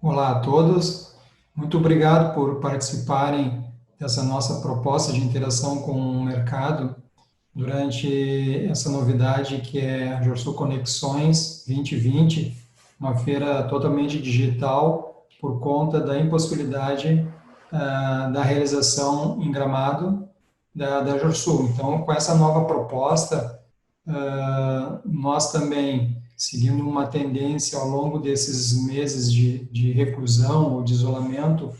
Olá a todos, muito obrigado por participarem dessa nossa proposta de interação com o mercado durante essa novidade que é a Jorsul Conexões 2020, uma feira totalmente digital por conta da impossibilidade da realização em Gramado da Jorsul. Então, com essa nova proposta, nós também, seguindo uma tendência ao longo desses meses de reclusão ou de isolamento,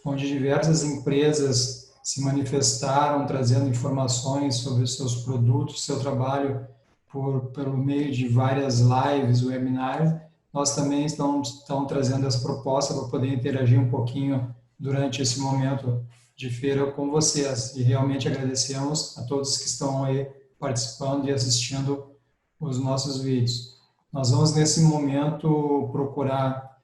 onde diversas empresas se manifestaram trazendo informações sobre os seus produtos, seu trabalho pelo meio de várias lives, webinars, nós também estamos trazendo as propostas para poder interagir um pouquinho durante esse momento de feira com vocês. E realmente agradecemos a todos que estão aí participando e assistindo os nossos vídeos. Nós vamos, nesse momento, procurar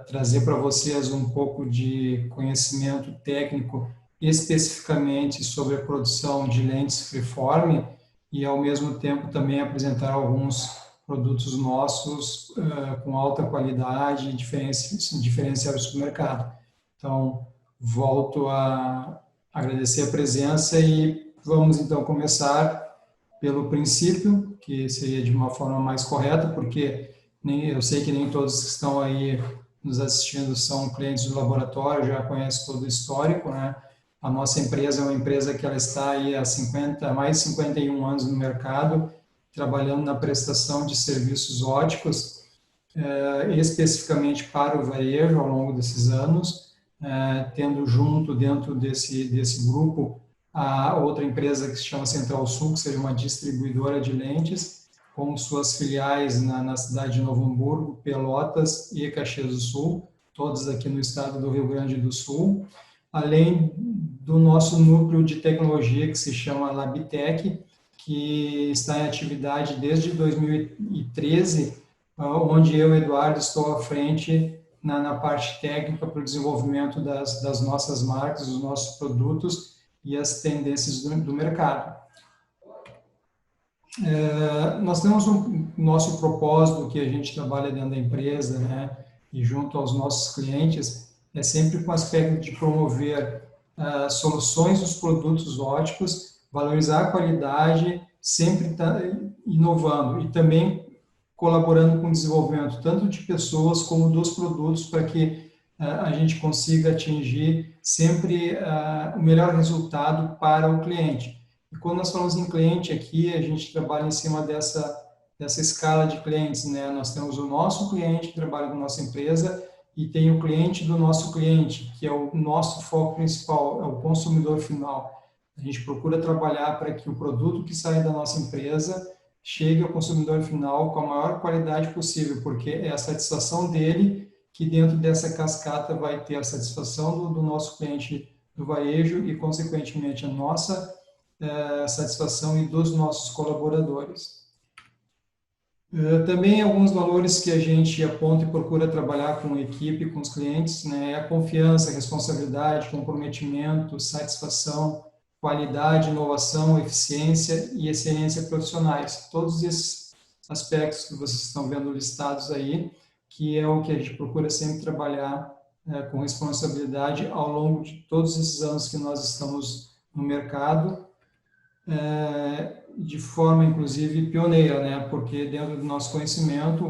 trazer para vocês um pouco de conhecimento técnico, especificamente sobre a produção de lentes freeform e, ao mesmo tempo, também apresentar alguns produtos nossos com alta qualidade e diferenciados do mercado. Então, volto a agradecer a presença e vamos, então, começar pelo princípio, que seria de uma forma mais correta, porque eu sei que nem todos que estão aí nos assistindo são clientes do laboratório, já conhecem todo o histórico, né? A nossa empresa é uma empresa que ela está aí há mais de 51 anos no mercado, trabalhando na prestação de serviços óticos, especificamente para o varejo ao longo desses anos, tendo junto dentro desse grupo a outra empresa que se chama Central Sul, que seria uma distribuidora de lentes, com suas filiais na cidade de Novo Hamburgo, Pelotas e Caxias do Sul, todas aqui no estado do Rio Grande do Sul, além do nosso núcleo de tecnologia, que se chama Labtec, que está em atividade desde 2013, onde eu, Eduardo, estou à frente na parte técnica para o desenvolvimento das nossas marcas, dos nossos produtos e as tendências do mercado. Nós temos um nosso propósito que a gente trabalha dentro da empresa, né, e junto aos nossos clientes, é sempre com o aspecto de promover soluções dos produtos óticos, valorizar a qualidade, sempre tá inovando e também colaborando com o desenvolvimento tanto de pessoas como dos produtos para que a gente consiga atingir sempre o melhor resultado para o cliente. E quando nós falamos em cliente aqui, a gente trabalha em cima dessa escala de clientes, né? Nós temos o nosso cliente que trabalha com a nossa empresa e tem o cliente do nosso cliente, que é o nosso foco principal, é o consumidor final. A gente procura trabalhar para que o produto que sai da nossa empresa chegue ao consumidor final com a maior qualidade possível, porque é a satisfação dele que dentro dessa cascata vai ter a satisfação do nosso cliente do varejo e, consequentemente, a nossa satisfação e dos nossos colaboradores. Também alguns valores que a gente aponta e procura trabalhar com a equipe, com os clientes, né, é a confiança, responsabilidade, comprometimento, satisfação, qualidade, inovação, eficiência e excelência profissionais. Todos esses aspectos que vocês estão vendo listados aí, que é o que a gente procura sempre trabalhar com responsabilidade ao longo de todos esses anos que nós estamos no mercado, de forma, inclusive, pioneira, né? Porque dentro do nosso conhecimento,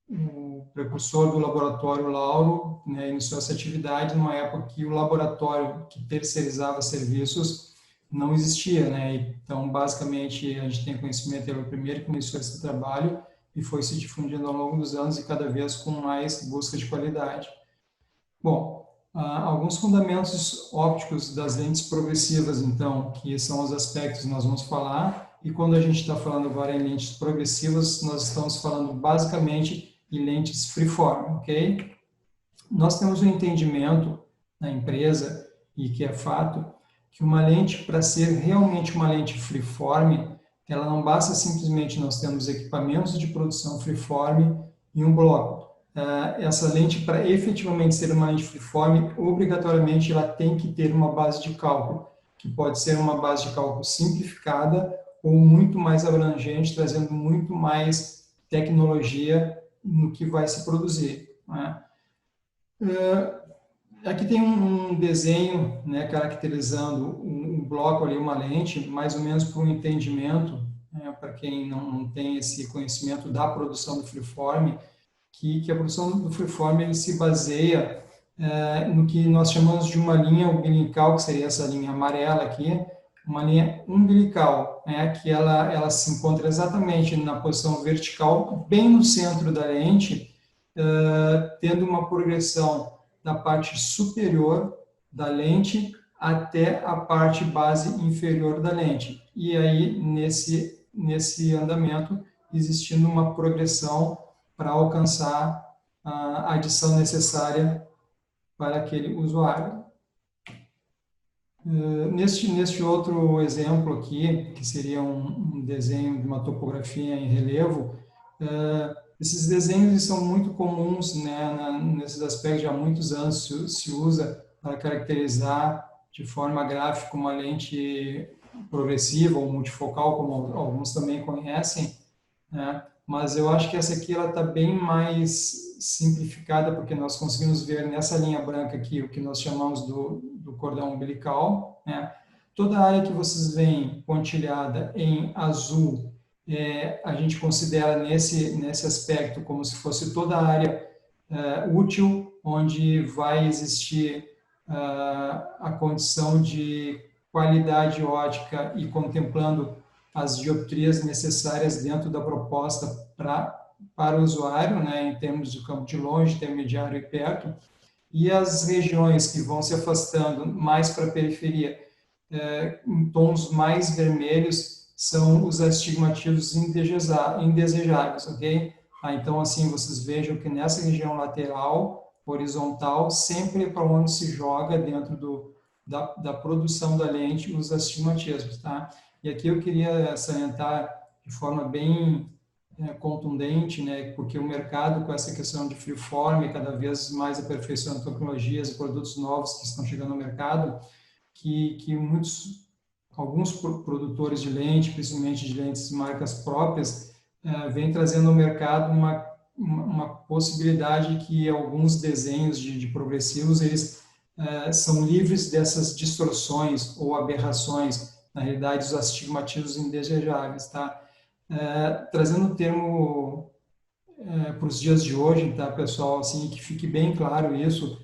o precursor do laboratório Lauro, né, iniciou essa atividade numa época que o laboratório que terceirizava serviços não existia, né? Então, basicamente, a gente tem conhecimento, ele é o primeiro que iniciou esse trabalho e foi se difundindo ao longo dos anos e cada vez com mais busca de qualidade. Bom, alguns fundamentos ópticos das lentes progressivas, então, que são os aspectos que nós vamos falar, e quando a gente está falando agora em lentes progressivas, nós estamos falando basicamente em lentes freeform, ok? Nós temos um entendimento na empresa, e que é fato, que uma lente, para ser realmente uma lente freeform, ela não basta simplesmente nós termos equipamentos de produção freeform e um bloco. Essa lente, para efetivamente ser uma lente freeform, obrigatoriamente ela tem que ter uma base de cálculo, que pode ser uma base de cálculo simplificada ou muito mais abrangente, trazendo muito mais tecnologia no que vai se produzir. né? Aqui tem um desenho, né, caracterizando um bloco ali, uma lente, mais ou menos para um entendimento, né, para quem não tem esse conhecimento da produção do freeform, que a produção do freeform ele se baseia no que nós chamamos de uma linha umbilical, que seria essa linha amarela aqui, uma linha umbilical, né, que ela se encontra exatamente na posição vertical, bem no centro da lente, tendo uma progressão da parte superior da lente até a parte base inferior da lente. E aí, nesse andamento, existindo uma progressão para alcançar a adição necessária para aquele usuário. Neste outro exemplo aqui, que seria um desenho de uma topografia em relevo, esses desenhos são muito comuns, né, nesses aspectos. Já há muitos anos se usa para caracterizar de forma gráfica uma lente progressiva ou multifocal, como alguns também conhecem, né? Mas eu acho que essa aqui ela está bem mais simplificada, porque nós conseguimos ver nessa linha branca aqui o que nós chamamos do cordão umbilical, né? Toda a área que vocês veem pontilhada em azul, a gente considera nesse aspecto como se fosse toda a área útil, onde vai existir a condição de qualidade ótica e contemplando as dioptrias necessárias dentro da proposta para o usuário, né, em termos de campo de longe, intermediário e perto, e as regiões que vão se afastando mais para a periferia, em tons mais vermelhos, são os astigmatismos indesejáveis, ok? Então, assim, vocês vejam que nessa região lateral, horizontal, sempre é para onde se joga dentro da produção da lente os astigmatismos, tá? E aqui eu queria salientar de forma bem contundente, né, porque o mercado, com essa questão de freeform, cada vez mais aperfeiçoando tecnologias e produtos novos que estão chegando no mercado, que alguns produtores de lente, principalmente de lentes marcas próprias, vem trazendo ao mercado uma possibilidade que alguns desenhos de progressivos, eles são livres dessas distorções ou aberrações, na realidade, os astigmatismos indesejáveis, tá? Trazendo o termo para os dias de hoje, tá, pessoal, assim, que fique bem claro isso,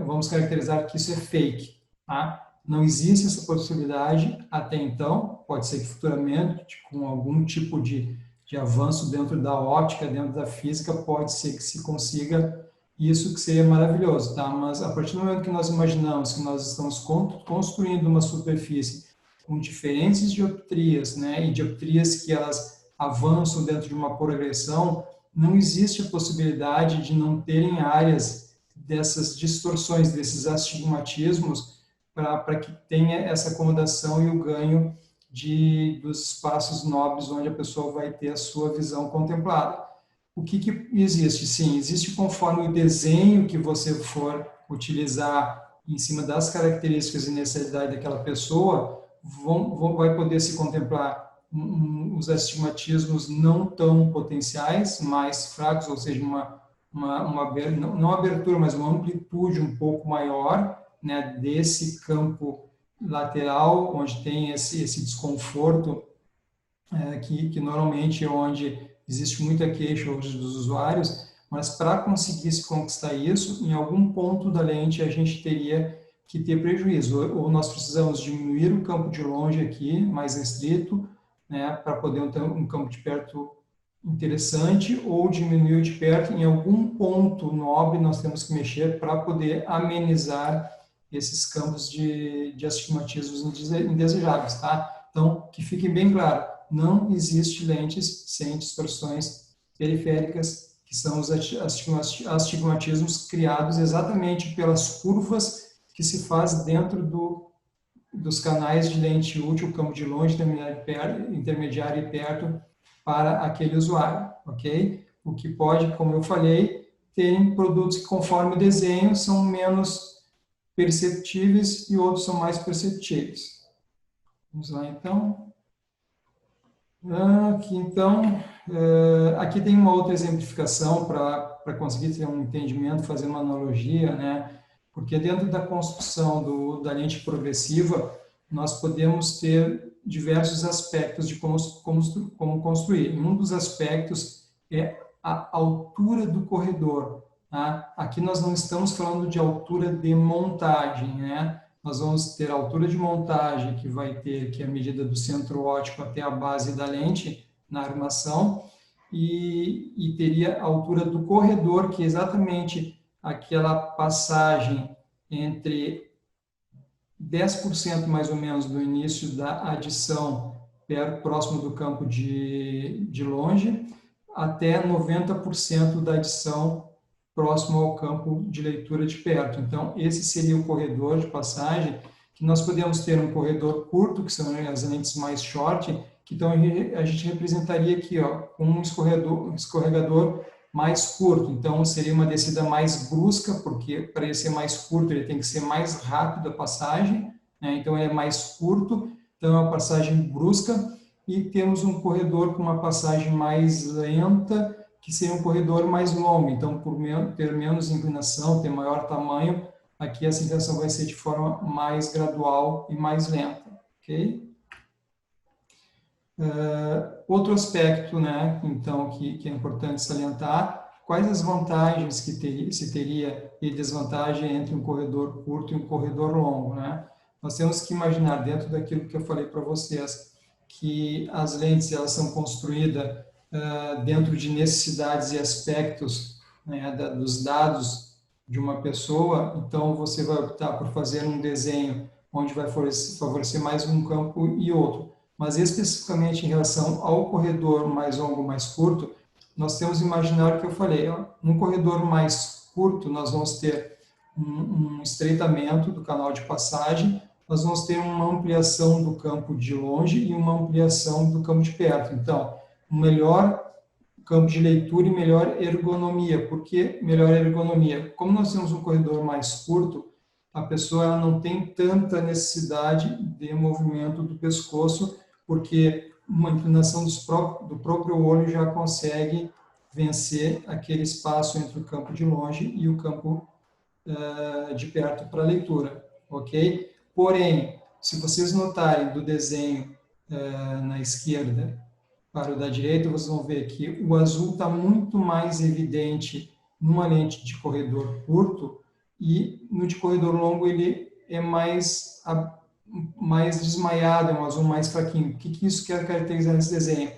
vamos caracterizar que isso é fake, tá? Não existe essa possibilidade até então, pode ser que futuramente, com algum tipo de avanço dentro da óptica, dentro da física, pode ser que se consiga isso, que seria maravilhoso, tá? Mas a partir do momento que nós imaginamos que nós estamos construindo uma superfície com diferentes dioptrias, né, e dioptrias que elas avançam dentro de uma progressão, não existe a possibilidade de não terem áreas dessas distorções, desses astigmatismos, para que tenha essa acomodação e o ganho dos espaços nobres onde a pessoa vai ter a sua visão contemplada. O que existe? Sim, existe conforme o desenho que você for utilizar em cima das características e necessidade daquela pessoa, vai poder se contemplar os astigmatismos não tão potenciais, mais fracos, ou seja, não abertura, mas uma amplitude um pouco maior, né, desse campo lateral, onde tem esse desconforto, que normalmente é onde existe muita queixa hoje dos usuários, mas para conseguir se conquistar isso, em algum ponto da lente a gente teria que ter prejuízo, ou nós precisamos diminuir o campo de longe aqui, mais restrito, né, para poder ter um campo de perto interessante, ou diminuir o de perto. Em algum ponto nobre nós temos que mexer para poder amenizar esses campos de astigmatismos indesejáveis, tá? Então, que fique bem claro, não existe lentes sem distorções periféricas, que são os astigmatismos criados exatamente pelas curvas que se faz dentro dos canais de lente útil, campo de longe, intermediário e perto, para aquele usuário, ok? O que pode, como eu falei, ter produtos que, conforme o desenho, são menos perceptíveis e outros são mais perceptíveis. Vamos lá, então. Aqui, então, aqui tem uma outra exemplificação para para conseguir ter um entendimento, fazer uma analogia, né? Porque dentro da construção da lente progressiva, nós podemos ter diversos aspectos de como construir. Um dos aspectos é a altura do corredor. Tá? Aqui nós não estamos falando de altura de montagem, né? Nós vamos ter a altura de montagem, que vai ter que é a medida do centro óptico até a base da lente na armação, e teria a altura do corredor, que é exatamente aquela passagem entre 10% mais ou menos do início da adição próximo do campo de longe, até 90% da adição próximo ao campo de leitura de perto. Então, esse seria o corredor de passagem, que nós podemos ter um corredor curto, que são as lentes mais short, que então a gente representaria aqui, ó, com um escorregador mais curto. Então, seria uma descida mais brusca, porque para ele ser mais curto, ele tem que ser mais rápido a passagem, né? Então, ele é mais curto, então é uma passagem brusca, e temos um corredor com uma passagem mais lenta, que seria um corredor mais longo. Então, por ter menos inclinação, ter maior tamanho, aqui essa inclinação vai ser de forma mais gradual e mais lenta, ok? Outro aspecto, né, então, que é importante salientar, quais as vantagens que se teria e desvantagem entre um corredor curto e um corredor longo, né? Nós temos que imaginar, dentro daquilo que eu falei para vocês, que as lentes elas são construídas dentro de necessidades e aspectos, né, dos dados de uma pessoa, então você vai optar por fazer um desenho onde vai favorecer mais um campo e outro. Mas especificamente em relação ao corredor mais longo, mais curto, nós temos que imaginar o que eu falei. Ó, no corredor mais curto, nós vamos ter um estreitamento do canal de passagem, nós vamos ter uma ampliação do campo de longe e uma ampliação do campo de perto. Então, um melhor campo de leitura e melhor ergonomia. Por que melhor ergonomia? Como nós temos um corredor mais curto, a pessoa ela não tem tanta necessidade de movimento do pescoço, porque uma inclinação do próprio olho já consegue vencer aquele espaço entre o campo de longe e o campo de perto para leitura, ok? Porém, se vocês notarem do desenho na esquerda para o da direita, vocês vão ver que o azul está muito mais evidente numa lente de corredor curto, e no de corredor longo ele é mais desmaiado, é um azul mais fraquinho. O que isso quer caracterizar nesse desenho?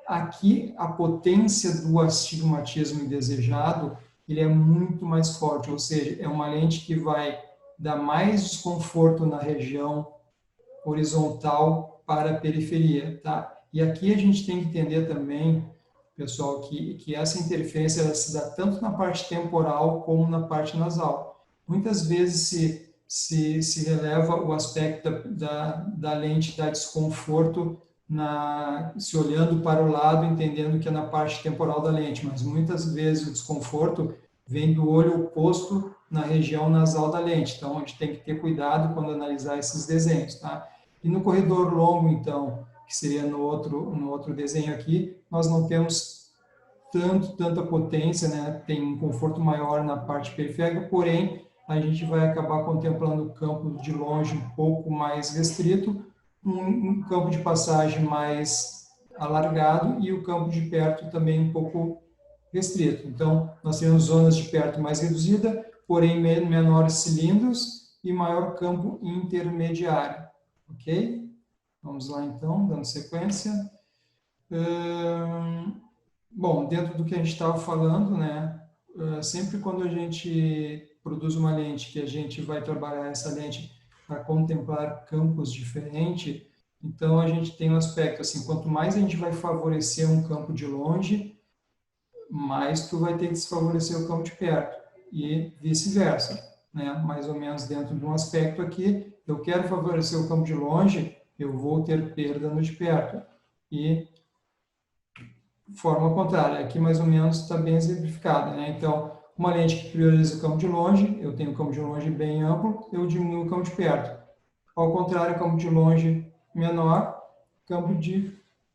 Aqui, a potência do astigmatismo indesejado, ele é muito mais forte, ou seja, é uma lente que vai dar mais desconforto na região horizontal para a periferia, tá? E aqui a gente tem que entender também, pessoal, que essa interferência ela se dá tanto na parte temporal como na parte nasal. Muitas vezes se releva o aspecto da lente dar desconforto se olhando para o lado, entendendo que é na parte temporal da lente, mas muitas vezes o desconforto vem do olho oposto na região nasal da lente. Então, a gente tem que ter cuidado quando analisar esses desenhos, tá? E no corredor longo, então, que seria no outro desenho aqui, nós não temos tanta potência, né? Tem um conforto maior na parte periférica, porém, a gente vai acabar contemplando o campo de longe um pouco mais restrito, um campo de passagem mais alargado e o campo de perto também um pouco restrito. Então, nós temos zonas de perto mais reduzida, porém menores cilindros e maior campo intermediário. Ok? Vamos lá, então, dando sequência. Bom, dentro do que a gente estava falando, né? Sempre quando a gente produz uma lente, que a gente vai trabalhar essa lente para contemplar campos diferentes, então a gente tem um aspecto assim, quanto mais a gente vai favorecer um campo de longe, mais tu vai ter que desfavorecer o campo de perto, e vice-versa, né? Mais ou menos dentro de um aspecto aqui, eu quero favorecer o campo de longe, eu vou ter perda no de perto, e forma contrária, aqui mais ou menos está bem exemplificada, né? Então, uma lente que prioriza o campo de longe, eu tenho o campo de longe bem amplo, eu diminuo o campo de perto. Ao contrário, campo de longe menor, campo de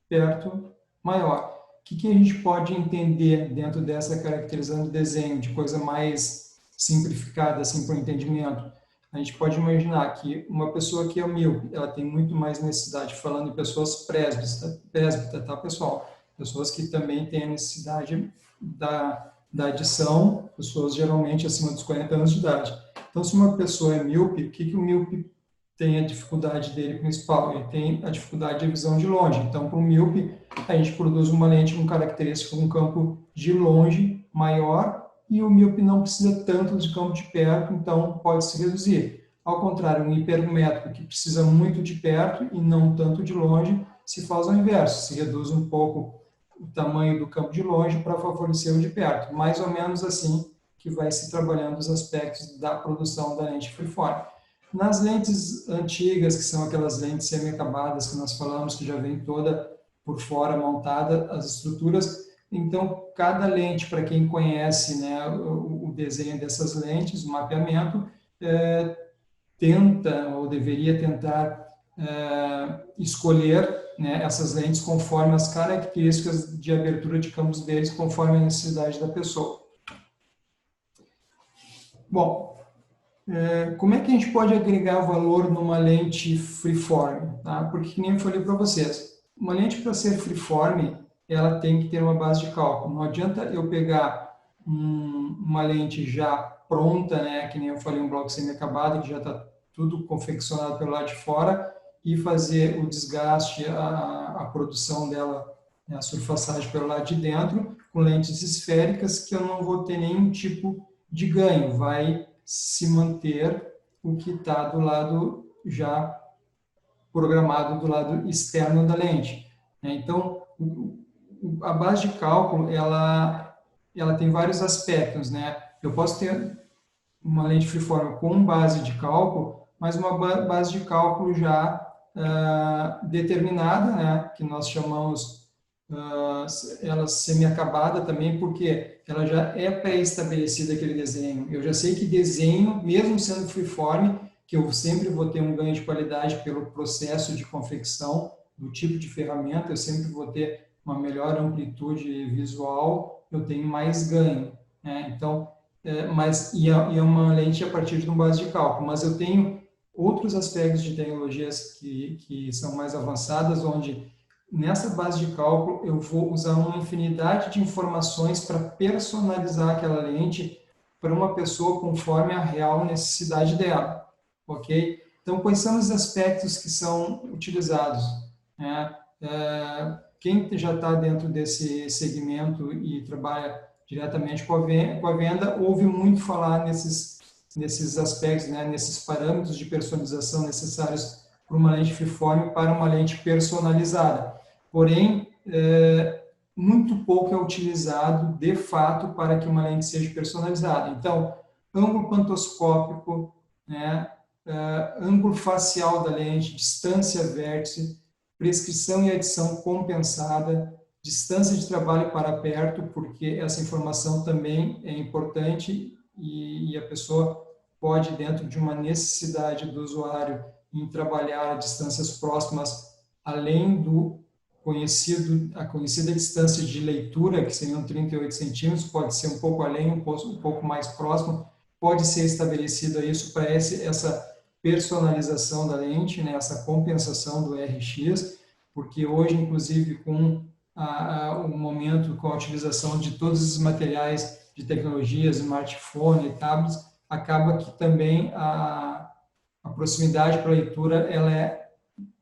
perto maior. O que a gente pode entender dentro dessa caracterização do desenho, de coisa mais simplificada, assim, para o entendimento? A gente pode imaginar que uma pessoa que é míope, ela tem muito mais necessidade, falando em pessoas presbíteras, tá, pessoal? Pessoas que também têm a necessidade da adição, pessoas geralmente acima dos 40 anos de idade. Então, se uma pessoa é míope, o que o míope tem a dificuldade dele principal? Ele tem a dificuldade de visão de longe. Então, para o míope, a gente produz uma lente com característica de um campo de longe maior, e o míope não precisa tanto de campo de perto, então pode se reduzir. Ao contrário, um hipermétrope que precisa muito de perto e não tanto de longe, se faz ao inverso, se reduz um pouco o tamanho do campo de longe para favorecer o de perto. Mais ou menos assim que vai se trabalhando os aspectos da produção da lente freeform. Nas lentes antigas, que são aquelas lentes semi-acabadas que nós falamos, que já vem toda por fora montada, as estruturas, então, cada lente, para quem conhece, né, o desenho dessas lentes, o mapeamento, tenta ou deveria tentar escolher, né, essas lentes conforme as características de abertura de campos deles, conforme a necessidade da pessoa. Bom, como é que a gente pode agregar valor numa lente freeform? Tá? Porque, que nem eu falei para vocês, uma lente para ser freeform, ela tem que ter uma base de cálculo. Não adianta eu pegar uma lente já pronta, né, que nem eu falei, um bloco semi-acabado, que já está tudo confeccionado pelo lado de fora, e fazer o desgaste, a produção dela, né, a surfaçagem pelo lado de dentro, com lentes esféricas, que eu não vou ter nenhum tipo de ganho. Vai se manter o que está do lado já programado do lado externo da lente. Então, a base de cálculo, ela tem vários aspectos, né? Eu posso ter uma lente freeform com base de cálculo, mas uma base de cálculo já determinada, né? Que nós chamamos ela semi-acabada também, porque ela já é pré-estabelecida aquele desenho. Eu já sei que desenho, mesmo sendo freeform, que eu sempre vou ter um ganho de qualidade pelo processo de confecção do tipo de ferramenta, eu sempre vou ter uma melhor amplitude visual, eu tenho mais ganho, né? Então, é uma lente a partir de uma base de cálculo, mas eu tenho outros aspectos de tecnologias que são mais avançadas, onde nessa base de cálculo eu vou usar uma infinidade de informações para personalizar aquela lente para uma pessoa conforme a real necessidade dela, ok? Então, quais são os aspectos que são utilizados, né? Quem já está dentro desse segmento e trabalha diretamente com a venda, ouve muito falar nesses aspectos, né, nesses parâmetros de personalização necessários para uma lente freeform para uma lente personalizada. Porém, muito pouco é utilizado, de fato, para que uma lente seja personalizada. Então, ângulo pantoscópico, né, ângulo facial da lente, distância vértice, prescrição e adição compensada, distância de trabalho para perto, porque essa informação também é importante e a pessoa pode, dentro de uma necessidade do usuário, em trabalhar a distâncias próximas, além a conhecida distância de leitura, que seriam 38 centímetros, pode ser um pouco além, um pouco mais próximo, pode ser estabelecido isso para essa personalização da lente, né, essa compensação do RX, porque hoje, inclusive, com o momento, com a utilização de todos os materiais de tecnologias, smartphone e tablets, acaba que também a proximidade para a leitura ela é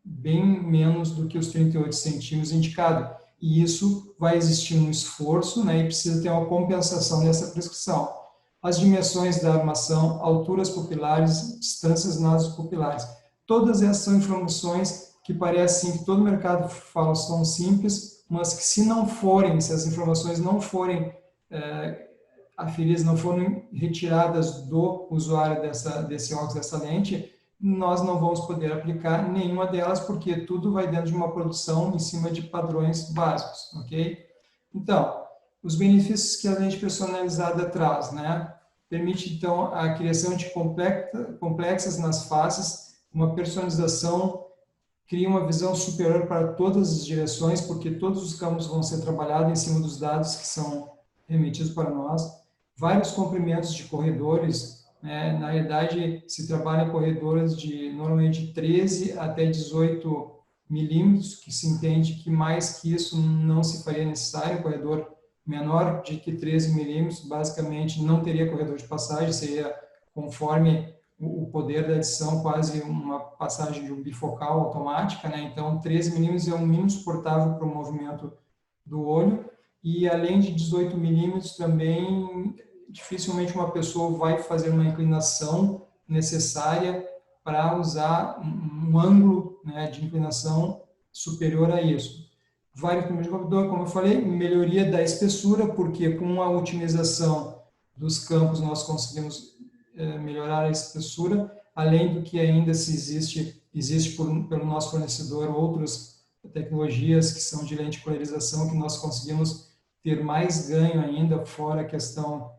bem menos do que os 38 centímetros indicado. E isso vai existir um esforço, né, e precisa ter uma compensação nessa prescrição. As dimensões da armação, alturas pupilares, distâncias nasopupilares. Todas essas são informações que parecem que todo mercado fala são simples, mas que se as informações não forem aferidas, não forem retiradas do usuário desse óculos, dessa lente, nós não vamos poder aplicar nenhuma delas, porque tudo vai dentro de uma produção em cima de padrões básicos, ok? Então, os benefícios que a lente personalizada traz, né? Permite, então, a criação de complexas nas faces, uma personalização cria uma visão superior para todas as direções, porque todos os campos vão ser trabalhados em cima dos dados que são remetidos para nós. Vários comprimentos de corredores, né? Na realidade, se trabalha em corredores de normalmente 13 até 18 milímetros, que se entende que mais que isso não se faria necessário. Corredor menor de que 13 milímetros, basicamente não teria corredor de passagem, seria conforme o poder da adição, quase uma passagem de um bifocal automática, né? Então, 13 milímetros é um mínimo suportável para o movimento do olho, e além de 18 milímetros também, dificilmente uma pessoa vai fazer uma inclinação necessária para usar um ângulo, né, de inclinação superior a isso. Vários tipos de computador, como eu falei, melhoria da espessura, porque com a otimização dos campos nós conseguimos melhorar a espessura, além do que ainda se existe pelo nosso fornecedor outras tecnologias que são de lente de polarização, que nós conseguimos ter mais ganho ainda, fora a questão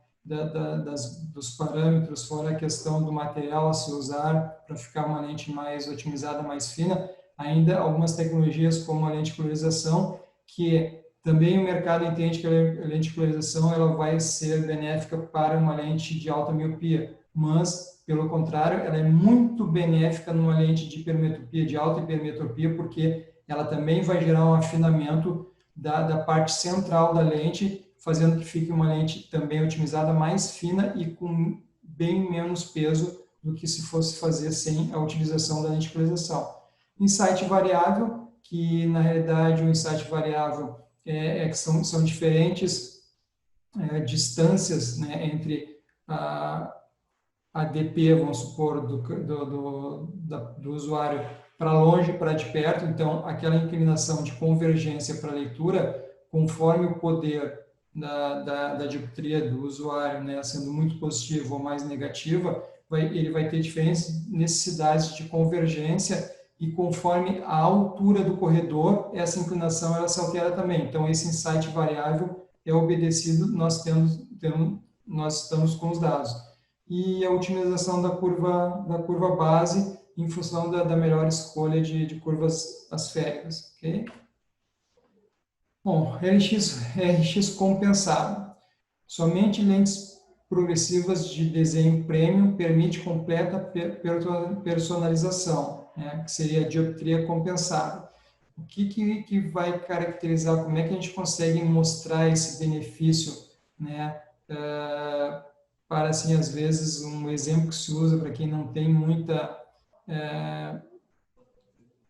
dos parâmetros, fora a questão do material a se usar para ficar uma lente mais otimizada, mais fina. Ainda algumas tecnologias como a lente de polarização, que também o mercado entende que a lente de polarização ela vai ser benéfica para uma lente de alta miopia, mas, pelo contrário, ela é muito benéfica numa lente de hipermetropia, de alta hipermetropia, porque ela também vai gerar um afinamento da parte central da lente, fazendo que fique uma lente também otimizada, mais fina e com bem menos peso do que se fosse fazer sem a utilização da lente de polarização. Insight variável, que na realidade o insight variável que são diferentes distâncias, né, entre a DP, vamos supor, do usuário para longe e para de perto. Então, aquela inclinação de convergência para a leitura, conforme o poder da dioptria do usuário, né, sendo muito positiva ou mais negativa, ele vai ter diferentes necessidades de convergência, e conforme a altura do corredor, essa inclinação ela se altera também. Então, esse insight variável é obedecido, nós estamos com os dados. E a otimização da curva base em função da melhor escolha de curvas asféricas. Okay? Bom, RX compensado. Somente lentes progressivas de desenho premium permite completa personalização, né, que seria a dioptria compensada. O que vai caracterizar, como é que a gente consegue mostrar esse benefício, né, para, assim, às vezes, um exemplo que se usa para quem não tem muita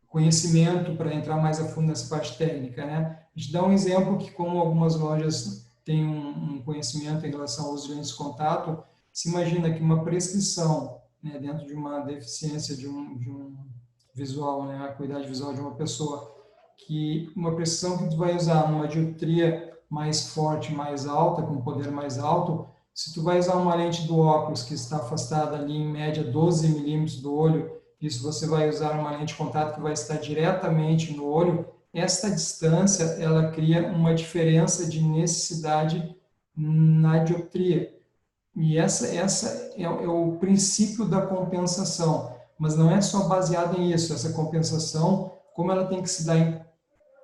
conhecimento para entrar mais a fundo nessa parte técnica, né? A gente dá um exemplo que, como algumas lojas têm um conhecimento em relação ao uso de lentes de contato, se imagina que uma prescrição, né, dentro de uma deficiência de um visual, né, a acuidade visual de uma pessoa, que uma prescrição que tu vai usar numa dioptria mais forte, mais alta, com poder mais alto, se tu vai usar uma lente do óculos que está afastada ali em média 12 milímetros do olho, isso você vai usar uma lente de contato que vai estar diretamente no olho, esta distância ela cria uma diferença de necessidade na dioptria. E essa é o princípio da compensação, mas não é só baseada em isso. Essa compensação, como ela tem que se dar em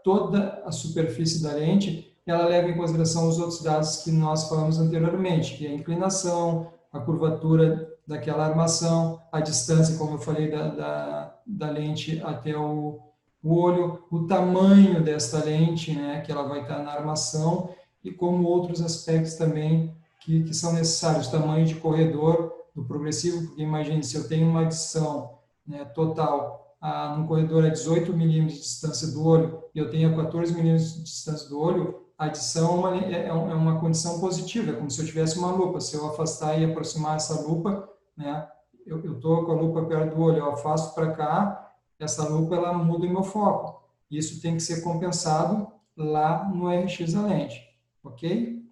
toda a superfície da lente, ela leva em consideração os outros dados que nós falamos anteriormente, que é a inclinação, a curvatura daquela armação, a distância, como eu falei, da lente até o olho, o tamanho desta lente, né, que ela vai estar na armação, e como outros aspectos também que são necessários, tamanho de corredor do progressivo, porque imagine, se eu tenho uma adição, né, total num corredor a 18 milímetros de distância do olho e eu tenho a 14 milímetros de distância do olho, a adição é uma condição positiva, é como se eu tivesse uma lupa. Se eu afastar e aproximar essa lupa, né, eu estou com a lupa perto do olho, eu afasto para cá, essa lupa ela muda o meu foco. Isso tem que ser compensado lá no RX da lente, ok?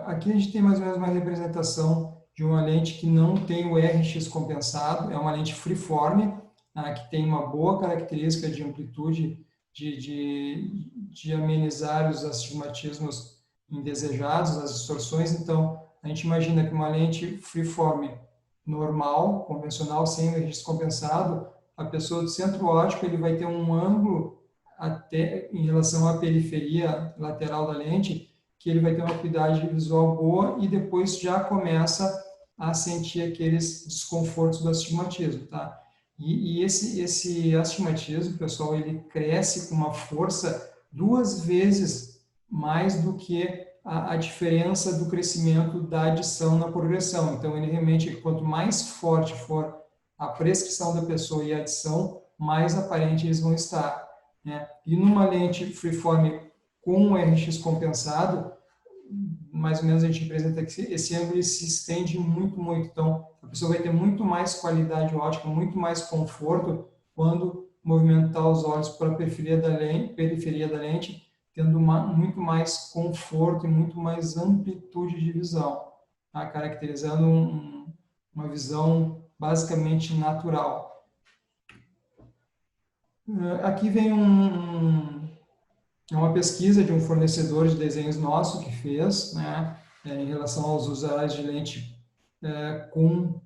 Aqui a gente tem mais ou menos uma representação de uma lente que não tem o RX compensado, é uma lente freeform, que tem uma boa característica de amplitude de amenizar os astigmatismos indesejados, as distorções. Então, a gente imagina que uma lente freeform normal, convencional, sem o RX compensado, a pessoa do centro óptico ele vai ter um ângulo até em relação à periferia lateral da lente, que ele vai ter uma acuidade visual boa e depois já começa a sentir aqueles desconfortos do astigmatismo, tá? E esse astigmatismo, pessoal, ele cresce com uma força 2 vezes mais do que a diferença do crescimento da adição na progressão. Então, ele realmente, quanto mais forte for a prescrição da pessoa e a adição, mais aparente eles vão estar, né? E numa lente freeform com um RX compensado, mais ou menos a gente apresenta que esse ângulo se estende muito, muito. Então, a pessoa vai ter muito mais qualidade óptica, muito mais conforto quando movimentar os olhos para a periferia da lente, tendo muito mais conforto e muito mais amplitude de visão, tá? Caracterizando uma visão basicamente natural. Aqui vem uma pesquisa de um fornecedor de desenhos nosso que fez, né, em relação aos usuários de lente com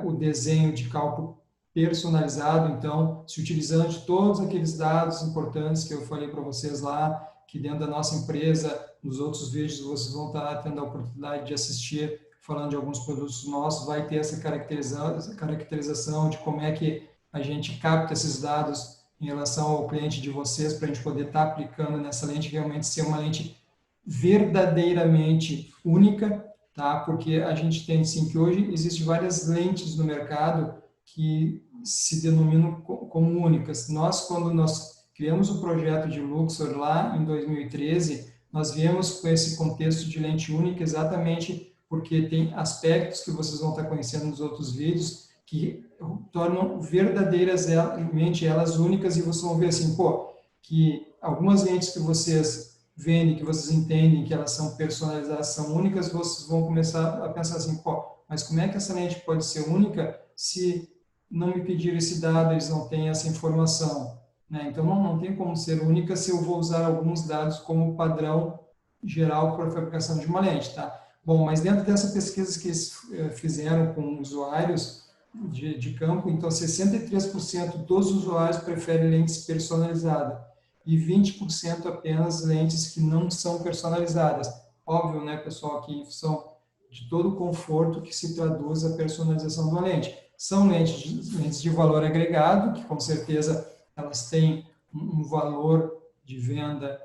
o desenho de cálculo personalizado, então, se utilizando de todos aqueles dados importantes que eu falei para vocês lá, que dentro da nossa empresa, nos outros vídeos vocês vão estar tendo a oportunidade de assistir, falando de alguns produtos nossos, vai ter essa caracterização de como é que a gente capta esses dados em relação ao cliente de vocês, para a gente poder estar aplicando nessa lente, realmente ser uma lente verdadeiramente única, tá? Porque a gente tem, sim, que hoje existem várias lentes no mercado que se denominam como únicas. Quando nós criamos o projeto de Luxor lá em 2013, nós viemos com esse contexto de lente única exatamente porque tem aspectos que vocês vão estar conhecendo nos outros vídeos que tornam verdadeiramente elas únicas, e vocês vão ver assim, pô, que algumas lentes que vocês vendem, que vocês entendem que elas são personalizadas, são únicas, vocês vão começar a pensar assim, pô, mas como é que essa lente pode ser única se não me pediram esse dado, eles não têm essa informação, né? Então, não tem como ser única se eu vou usar alguns dados como padrão geral para a fabricação de uma lente, tá? Bom, mas dentro dessa pesquisa que eles fizeram com usuários de campo, então 63% dos usuários preferem lentes personalizadas e 20% apenas lentes que não são personalizadas. Óbvio, né, pessoal, que em função de todo o conforto que se traduz a personalização de uma lente. São lentes de valor agregado, que com certeza elas têm um valor de venda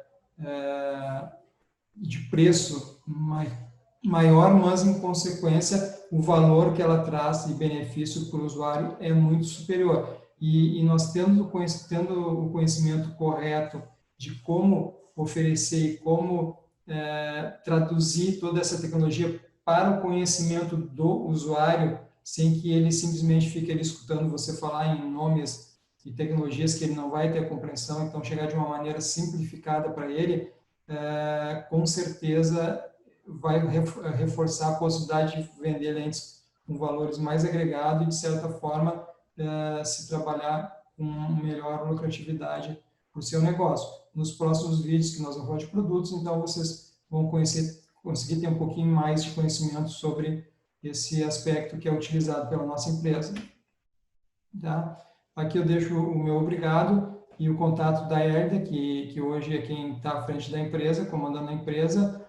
de preço maior, mas em consequência o valor que ela traz de benefício para o usuário é muito superior. E nós tendo o conhecimento correto de como oferecer e como traduzir toda essa tecnologia para o conhecimento do usuário, sem que ele simplesmente fique ali escutando você falar em nomes e tecnologias que ele não vai ter a compreensão, então chegar de uma maneira simplificada para ele, com certeza vai reforçar a possibilidade de vender lentes com valores mais agregados e, de certa forma, se trabalhar com melhor lucratividade para o seu negócio. Nos próximos vídeos que nós vamos falar de produtos, então vocês vão conseguir ter um pouquinho mais de conhecimento sobre esse aspecto que é utilizado pela nossa empresa. Tá? Aqui eu deixo o meu obrigado e o contato da Herda, que hoje é quem está à frente da empresa, comandando a empresa,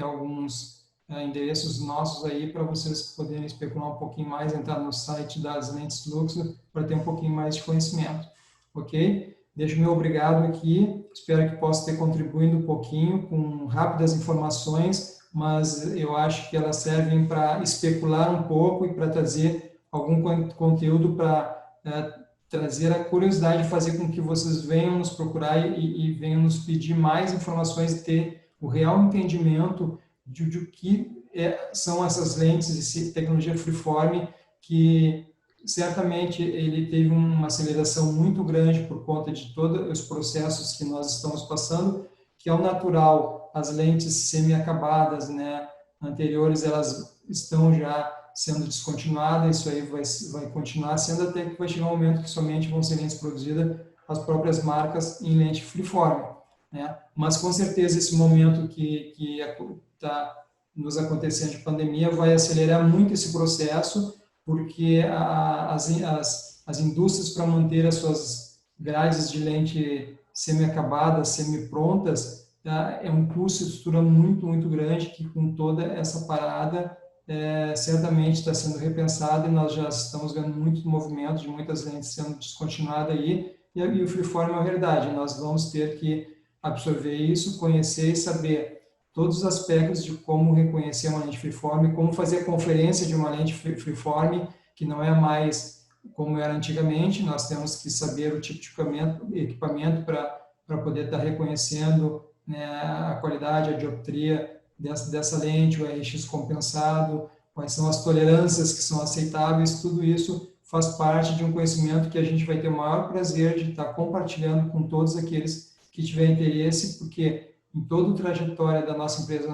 alguns endereços nossos aí para vocês poderem especular um pouquinho mais, entrar no site das Lentes Luxor para ter um pouquinho mais de conhecimento, ok? Deixo meu obrigado aqui, espero que possa ter contribuído um pouquinho com rápidas informações, mas eu acho que elas servem para especular um pouco e para trazer algum conteúdo para trazer a curiosidade de fazer com que vocês venham nos procurar e venham nos pedir mais informações e ter o real entendimento de o que são essas lentes e tecnologia freeform, que certamente ele teve uma aceleração muito grande por conta de todos os processos que nós estamos passando, que ao natural, as lentes semi-acabadas, né, anteriores, elas estão já sendo descontinuadas, isso aí vai continuar sendo até que vai chegar um momento que somente vão ser lentes produzidas as próprias marcas em lente freeform, né? Mas com certeza esse momento que está nos acontecendo de pandemia vai acelerar muito esse processo, porque as as indústrias para manter as suas grades de lente semi-acabadas, semi-prontas, tá? É um custo de estrutura muito grande que com toda essa parada certamente está sendo repensado e nós já estamos vendo muito movimento de muitas lentes sendo descontinuadas aí e o freeform é uma realidade. Nós vamos ter que absorver isso, conhecer e saber todos os aspectos de como reconhecer uma lente freeform, como fazer a conferência de uma lente freeform, que não é mais como era antigamente, nós temos que saber o tipo de equipamento para poder estar reconhecendo, né, a qualidade, a dioptria dessa lente, o RX compensado, quais são as tolerâncias que são aceitáveis, tudo isso faz parte de um conhecimento que a gente vai ter o maior prazer de estar compartilhando com todos aqueles que tiverem interesse, porque em toda a trajetória da nossa empresa,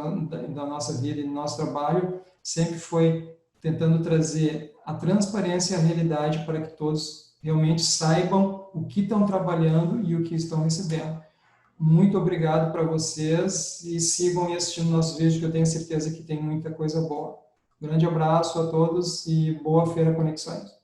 da nossa vida e do nosso trabalho, sempre foi tentando trazer a transparência e a realidade para que todos realmente saibam o que estão trabalhando e o que estão recebendo. Muito obrigado para vocês e sigam assistindo nossos vídeos, que eu tenho certeza que tem muita coisa boa. Grande abraço a todos e boa Feira Conexões.